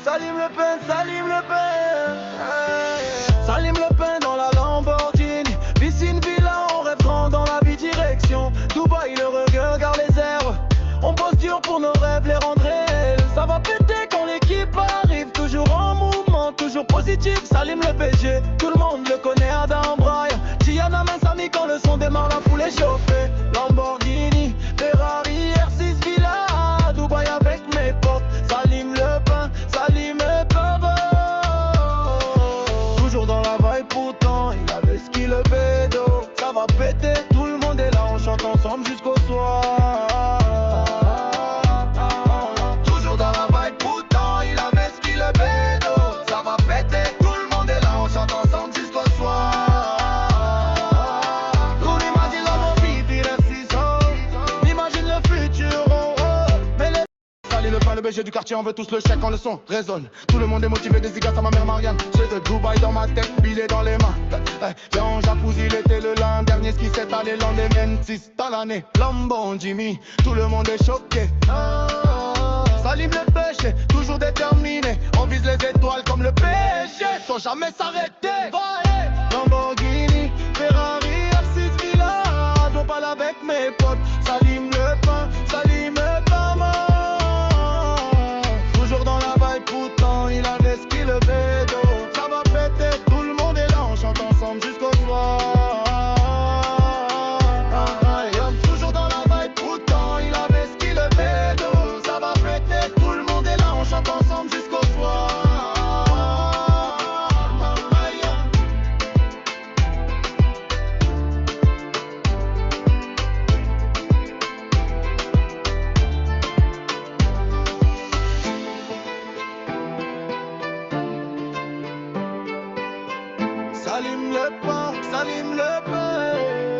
Salim Le Pen, Salim Le Pen. Salim Le Pen dans la Lamborghini. Piscine, villa, on rêve grand dans la bidirection. Dubaï, le regarde les airs. On bosse dur pour nos rêves, les rendre réels. Ça va péter quand l'équipe arrive. Toujours en mouvement, toujours positif. Salim Le PG, tout le monde le connaît, Adam Bryan. Gianna Mensami quand le son démarre, la foule est chauffée. Lamborghini, Ferrari, R6 Villa. Dubaï avec mes potes. Salim Le Pen, Salim Le Pen. Toujours dans la vibe pourtant, il avait ce qu'il le bédo. Ça va péter, tout le monde est là, on chante ensemble jusqu'au soir. Toujours dans la vibe pourtant, il avait ce qu'il le bédo. Ça va péter, tout le monde est là, on chante ensemble jusqu'au soir. On imagine dans nos vies, il reste 6 ans. On imagine le futur, oh oh. Mais les Salim Le Pen, le BG du quartier, on veut tous le chèque quand le son résonne. Tout le monde est motivé, des zigas à ma mère Marianne. J'ai de Dubaï dans ma tête, billet dans les mains. J'ai en jacuzzi l'été, le l'an dernier, ce qui s'est allé l'an des Mentis dans l'année. Lambon Jimmy, tout le monde est choqué. Salim Le péché, toujours déterminé. On vise les étoiles comme le péché, sans jamais s'arrêter. Lamborghini, Ferrari, R6 Villa. Je parle avec mes potes. Salim Le Pen, Salim Le Pen. Toujours dans la vibe pourtant, il avait ce qu'il le bédo. Ça va péter, tout le monde est là, on chante ensemble jusqu'au soir. Toujours dans la vibe pourtant, il avait ce qu'il le bédo. Ça va péter, tout le monde est là, on chante ensemble jusqu'au soir. Salim Le Pen, Salim Le Pen.